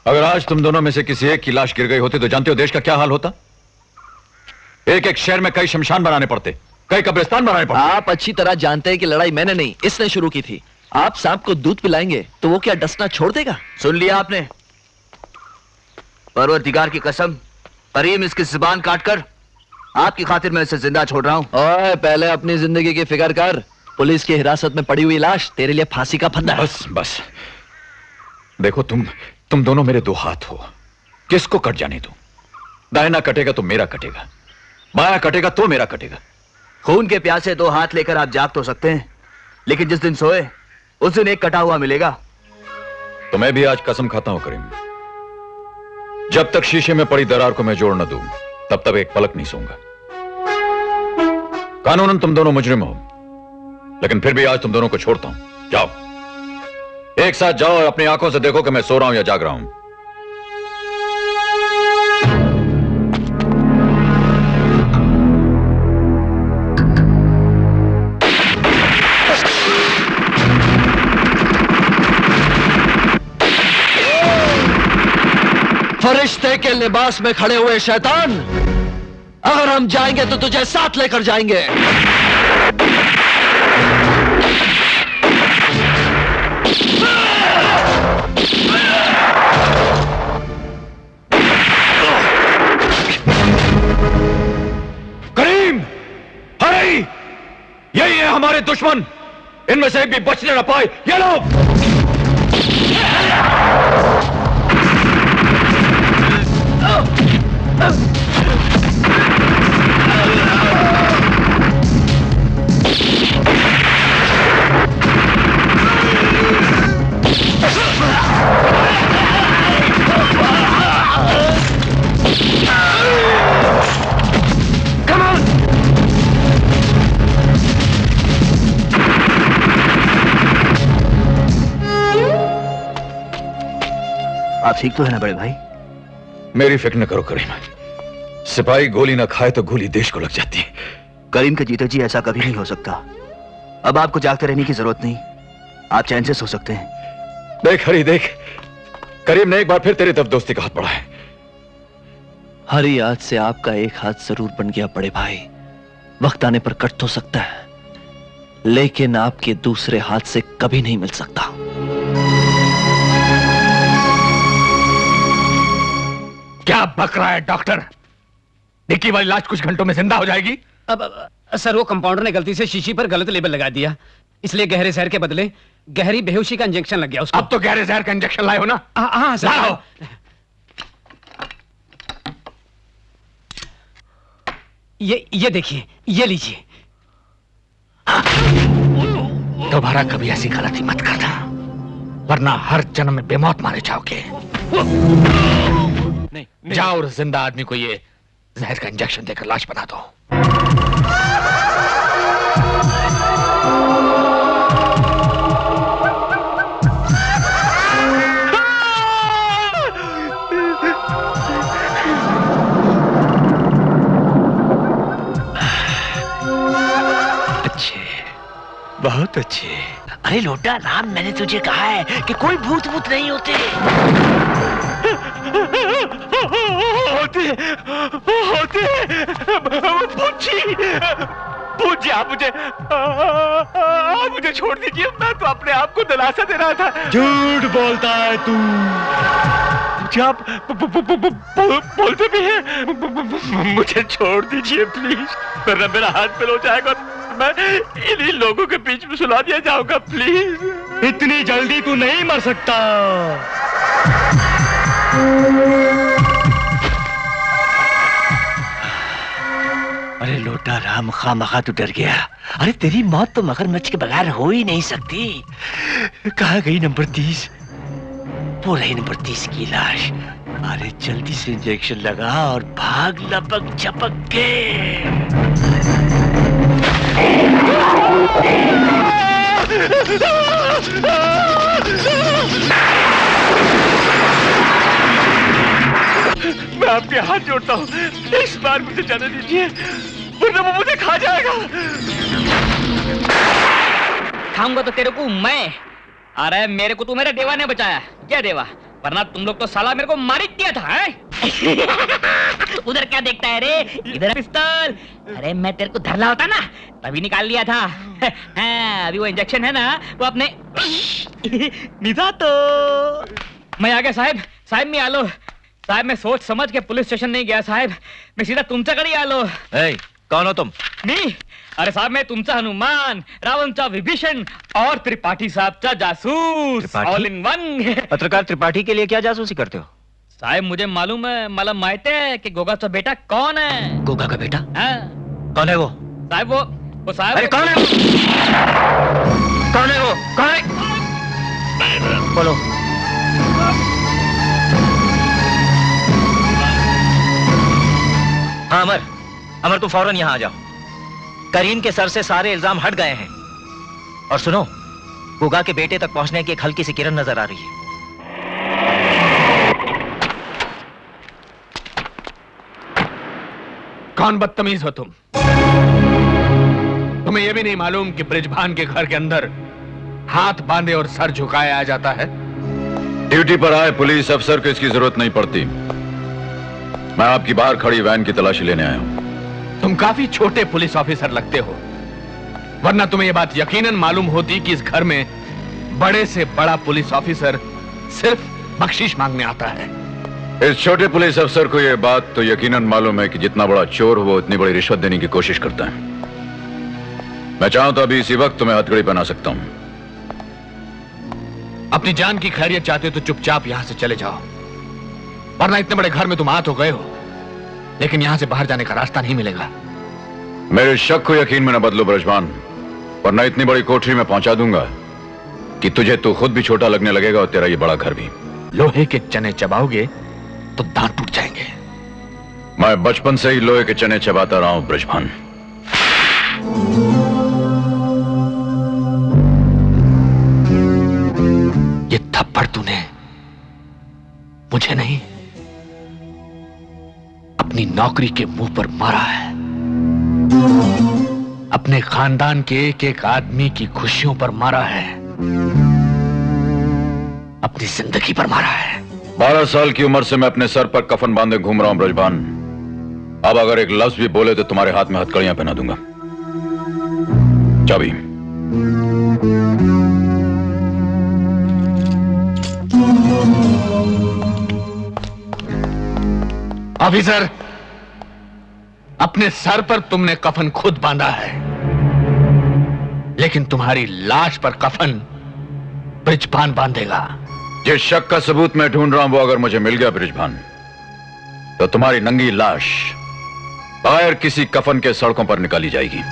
अगर आज तुम दोनों में से किसी एक की लाश गिर गई होती तो जानते हो देश का क्या हाल होता? एक एक शहर में कई शमशान बनाने पड़ते, कई कब्रिस्तान बनाने पड़ते। आप अच्छी तरह जानते हैं कि लड़ाई मैंने नहीं, इसने शुरू की थी। आप सांप को दूध पिलाएंगे तो वो क्या डसना छोड़ देगा? सुन लिया आपने? परवरदिगार की कसम, करीम इसकी जुबान काटकर आपकी खातिर मैं इसे जिंदा छोड़ रहा हूं। ओए, पहले अपनी जिंदगी की फिक्र कर। पुलिस की हिरासत में पड़ी हुई लाश तेरे लिए फांसी का फंदा। बस बस, देखो तुम दोनों मेरे दो हाथ हो, किसको कट जाने दो। दाहिना कटेगा तो मेरा कटेगा, बायां कटेगा तो मेरा कटेगा। खून के प्यासे दो हाथ लेकर आप जाग तो सकते हैं, लेकिन जिस दिन सोए उस दिन एक कटा हुआ मिलेगा। तो मैं भी आज कसम खाता हूं करीम, जब तक शीशे में पड़ी दरार को मैं जोड़ न दूं तब तक एक पलक नहीं सोऊंगा। कानूनन तुम दोनों मुजरिम हो, लेकिन फिर भी आज तुम दोनों को छोड़ता हूं। जाओ, एक साथ जाओ और अपनी आंखों से देखो कि मैं सो रहा हूं या जाग रहा हूं। फरिश्ते के लिबास में खड़े हुए शैतान, अगर हम जाएंगे तो तुझे साथ लेकर जाएंगे। करीम, हरी, यही है हमारे दुश्मन, इनमें से एक भी बचने न पाए। ये लोग आप ठीक तो है ना बड़े भाई? मेरी फिक्र न करो करीम, सिपाही गोली न खाए तो गोली देश को लग जाती है। करीम के जीते जी ऐसा कभी नहीं हो सकता। अब आपको जागते रहने की जरूरत नहीं, आप चैन से सो सकते हैं। देख हरी देख, करीम ने एक बार फिर तेरी तरफ दोस्ती का हाथ बढ़ा है। हरी, आज से आपका एक हाथ जरूर बन गया बड़े भाई। वक्त आने पर कट तो सकता है, लेकिन आपके दूसरे हाथ से कभी नहीं मिल सकता। क्या बक रहा है डॉक्टर? निकी वाली लाश कुछ घंटों में जिंदा हो जाएगी। अब सर, वो कंपाउंडर ने गलती से शीशी पर गलत लेबल लगा दिया, इसलिए गहरे जहर के बदले गहरी बेहोशी का इंजेक्शन लग गया उसको। अब तो गहरे जहर का इंजेक्शन लाए हो ना? हाँ सर। लाओ। ये देखिए, ये लीजिए। दोबारा कभी ऐसी गलती मत करना, वरना हर जन्म में बेमौत मारे जाओगे। नहीं। जाओ और जिंदा आदमी को ये जहर का इंजेक्शन देकर लाश बना दो। अच्छे, बहुत अच्छे। अरे लोटा राम, मैंने तुझे कहा है कि कोई भूत भूत नहीं होते। होते पूछिए, आप मुझे छोड़ दीजिए, मैं तो अपने आप को दिलासा दे रहा था। झूठ बोलता है तू। मुझे आप बोलते भी हैं। मुझे छोड़ दीजिए प्लीज, वरना मेरा हाथ पे हो जाएगा, मैं इन्हीं लोगों के बीच में सुला दिया जाऊंगा। प्लीज। इतनी जल्दी तू नहीं मर सकता। अरे लोटा राम, खामखा तू डर गया। अरे तेरी मौत तो मगरमच्छ के बगैर हो ही नहीं सकती। कहाँ गई नंबर 30? वो रही नंबर 30 की लाश। अरे जल्दी से इंजेक्शन लगा और भाग लपक झपक के। मैं आपके हाथ जोड़ता हूँ, इस बार मुझे जाने दीजिए, वरना वो मुझे खा जाएगा। खाऊंगा तो तेरे को मैं। अरे मेरे को तू मेरा देवा ने बचाया। क्या देवा? वरना तुम लोग तो साला मेरे को मार ही दिया था है? उधर क्या देखता है रे? इधर पिस्तौल। अरे मैं तेरे को धरला होता ना तभी निकाल लिया था। हाँ, अभी वो इंजेक्शन है ना वो अपने निभा तो। मैं आ गया साहब। साहब मैं आलो। साहब मैं सोच समझ के पुलिस स्टेशन नहीं गया साहब, मैं सीधा तुमच्याकडे आलो। कौन हो तुम? मी? अरे साहब मैं तुमचा हनुमान, रावणचा विभीषण और त्रिपाठी साहबचा जासूस, त्रिपाठी? All in one. पत्रकार त्रिपाठी के लिए क्या जासूसी करते हो? साहब मुझे मालूम है, मला माहिती है कि गोगाचा बेटा कौन है। गोगा का बेटा? हाँ? कौन है वो? साहब वो साहब। अरे कौन है वो? कौन है वो? कौन है? बोलो। हाँ अमर, अमर तू फौरन यहाँ आ जाओ। करीम के सर से सारे इल्जाम हट गए हैं। और सुनो, गुगा के बेटे तक पहुंचने की एक हल्की सी किरण नजर आ रही है। कौन बदतमीज हो तुम? तुम्हें यह भी नहीं मालूम कि ब्रिजभान के घर के अंदर हाथ बांधे और सर झुकाए आ जाता है? ड्यूटी पर आए पुलिस अफसर को इसकी जरूरत नहीं पड़ती। मैं आपकी बाहर खड़ी वैन की तलाशी लेने आया हूं। तुम काफी छोटे पुलिस ऑफिसर लगते हो, वरना तुम्हें यह बात यकीनन मालूम होती कि इस घर में बड़े से बड़ा पुलिस ऑफिसर सिर्फ बख्शीश मांगने आता है। इस छोटे पुलिस अफसर को यह बात तो यकीनन मालूम है कि जितना बड़ा चोर हो वो उतनी बड़ी रिश्वत देने की कोशिश करता है। मैं चाहूं तो अभी इसी वक्त तुम्हें हथकड़ी पहना सकता हूं। अपनी जान की खैरियत चाहते हो तो चुपचाप यहां से चले जाओ, वरना इतने बड़े घर में तुम आ तो गए हो, लेकिन यहां से बाहर जाने का रास्ता नहीं मिलेगा। मेरे शक को यकीन में न बदलो ब्रजभान, वरना इतनी बड़ी कोठरी में पहुंचा दूंगा कि तुझे तो खुद भी छोटा लगने लगेगा और तेरा ये बड़ा घर भी। लोहे के चने चबाओगे तो दांत टूट जाएंगे। मैं बचपन से ही लोहे के चने चबाता रहा हूं ब्रजभान। ये थप्पड़ तूने मुझे नहीं, अपनी नौकरी के मुंह पर मारा है। अपने खानदान के एक एक आदमी की खुशियों पर मारा है, अपनी जिंदगी पर मारा है। 12 साल की उम्र से मैं अपने सर पर कफन बांधे घूम रहा हूं ब्रजभान। अब अगर एक लफ्ज भी बोले तो तुम्हारे हाथ में हथकड़ियां पहना दूंगा। चाबी। ऑफिसर, अपने सर पर तुमने कफन खुद बांधा है, लेकिन तुम्हारी लाश पर कफन ब्रिजभान बांधेगा। जिस शक का सबूत मैं ढूंढ रहा हूं वो अगर मुझे मिल गया ब्रिजभान, तो तुम्हारी नंगी लाश बगैर किसी कफन के सड़कों पर निकाली जाएगी।